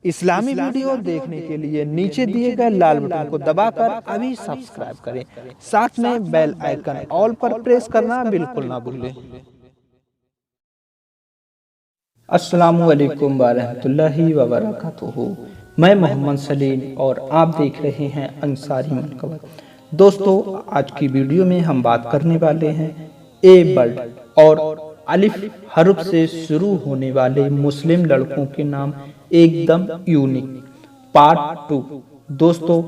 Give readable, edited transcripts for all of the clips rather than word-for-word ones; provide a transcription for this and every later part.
इस्लामी video देखने के लिए नीचे दिए गए लाल बटन को दबाकर अभी सब्सक्राइब करें, साथ में बेल आइकन ऑल पर प्रेस करना बिल्कुल ना भूलें। अस्सलामुअलैकुम वरहमतुल्लाहि वबरकातुहू। मैं मोहम्मद सलीम और आप देख रहे हैं अंसारी मनकबर। दोस्तों, आज की वीडियो में हम बात करने वाले हैं ए वर्ड और अलिफ हर्फ से शुरू होने वाले मुस्लिम लड़कों के नाम एकदम यूनिक पार्ट 2। दोस्तों,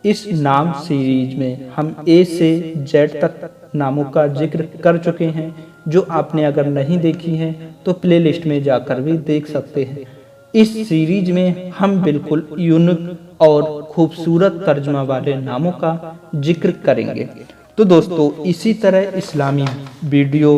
इस नाम सीरीज में हम ए से जेड तक नामों का जिक्र कर चुके हैं। जो आपने अगर नहीं देखी हैं तो प्लेलिस्ट में जाकर भी देख सकते हैं। इस सीरीज में हम बिल्कुल यूनिक और खूबसूरत तर्जुमा वाले नामों का जिक्र करेंगे। तो दोस्तों, इसी तरह इस्लामी वीडियो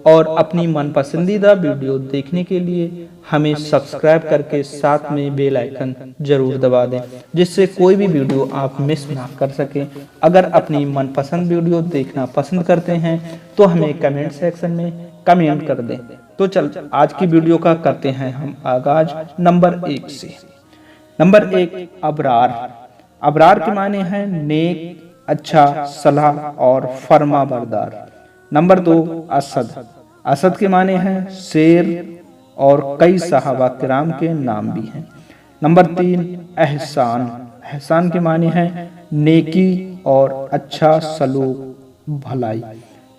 और अपनी मन पसंदीदा वीडियो देखने के लिए हमें सब्सक्राइब करके साथ में बेल आइकन जरूर दबा दें, जिससे कोई भी वीडियो आप मिस ना कर सकें। अगर अपनी मनपसंद वीडियो देखना पसंद करते हैं तो हमें कमेंट सेक्शन में कमेंट कर दें। तो चल आज की वीडियो का करते हैं हम आगाज नंबर 1 से। नंबर 1, अबरार। अबरार के माने हैं नेक, अच्छा, सलाह और फर्मा बरदार। नंबर 2, असद। असद के माने हैं शेर और कई सहाबा किराम के नाम भी हैं। नंबर 3, एहसान। एहसान के माने हैं नेकी और अच्छा सलूक, भलाई।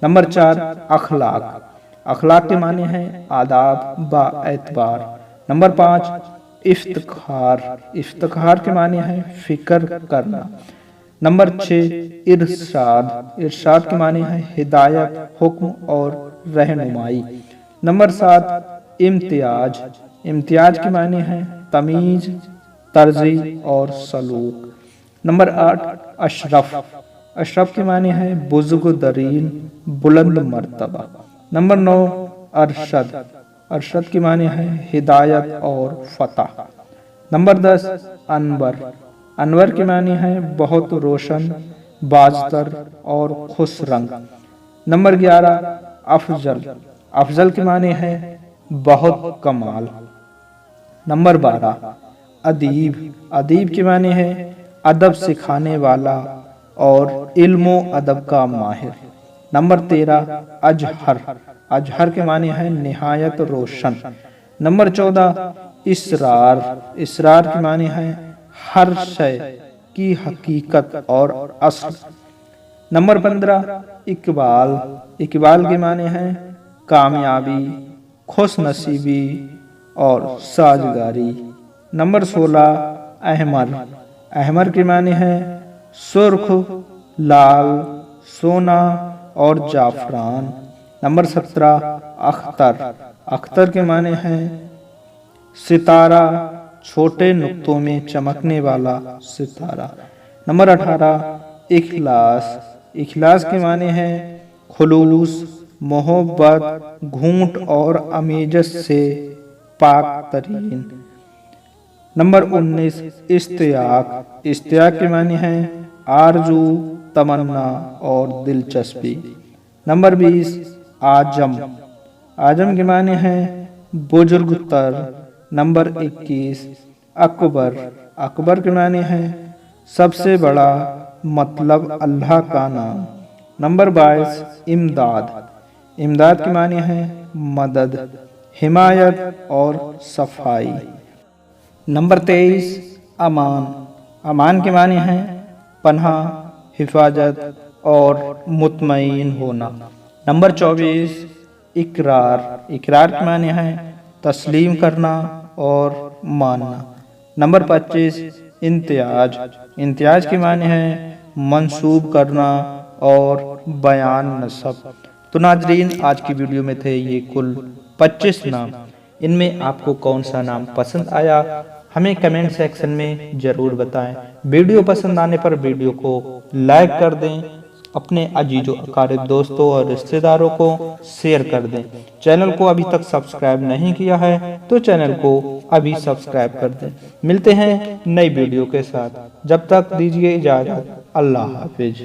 नंबर 4, अखलाक। अखलाक के माने हैं आदाब बा एतबार। नंबर 5, इफ्तिखार। इफ्तिखार के माने हैं फिक्र करना। नंबर 6, इरशाद। इरशाद के माने हैं हिदायत, हुक्म और रहनुमाई। नंबर 7, इम्तियाज। इम्तियाज के माने हैं तमीज, तर्जी और सलूक। नंबर 8, अशरफ। अशरफ के माने हैं बुजुर्ग दरीन, बुलंद मर्तबा। नंबर 9, अरशद। अरशद के माने हैं हिदायत और फतह। नंबर 10, अनवर। अनवर के माने हैं बहुत रोशन, बाजतर और खुश रंग। नंबर 11, अफजल। अफजल के माने हैं बहुत कमाल। नंबर 12, अदीब। अदीब के माने हैं अदब सिखाने वाला और इल्मो अदब का माहिर। नंबर 13, अजहर। अजहर के माने हैं निहायत रोशन। नंबर 14, इसरार। इसरार के माने हैं हर शय की हकीकत और असल। नंबर 15, इकबाल। इकबाल के माने हैं कामयाबी, खुश नसीबी और साजगारी। नंबर 16, अहमर। अहमर के माने हैं सुर्ख, लाल, सोना और जाफरान। नंबर 17, अख्तर। अख्तर के माने हैं सितारा, छोटे नुक्तों में चमकने वाला सितारा। नंबर 18, इखलास। इखलास के माने हैं खुलूस, मोहब्बत, घूंट और अमीजत से पाक तरीन। नंबर 19, इश्तियाक। इश्तियाक के माने हैं आरजू, तमन्ना और दिलचस्पी। नंबर 20, आजम। आजम के माने हैं बुजुर्ग तर। नंबर 21, अकबर। अकबर के माने हैं सबसे बड़ा, मतलब अल्लाह का नाम। नंबर 22, इमदाद। इमदाद के माने हैं मदद, हिमायत और सफाई। नंबर 23, अमान। अमान के माने हैं पनाह, हिफाजत और मुतमईन होना। नंबर 24, इकरार। इकरार के माने हैं तस्लीम करना और मानना। नंबर 25, इम्तियाज। इम्तियाज के माने हैं मंसूब करना और बयान नसब। तो नाजरीन, आज की वीडियो में थे ये कुल 25 नाम। इनमें आपको कौन सा नाम पसंद आया हमें कमेंट सेक्शन में जरूर बताएं। वीडियो पसंद आने पर वीडियो को लाइक कर दें, अपने अजीजों, अकारिब, दोस्तों और रिश्तेदारों को शेयर कर दें। चैनल को अभी तक सब्सक्राइब नहीं किया है तो चैनल को अभी सब्सक्राइब कर दें। मिलते हैं नई वीडियो के साथ, जब तक दीजिए इजाजत। अल्लाह हाफिज।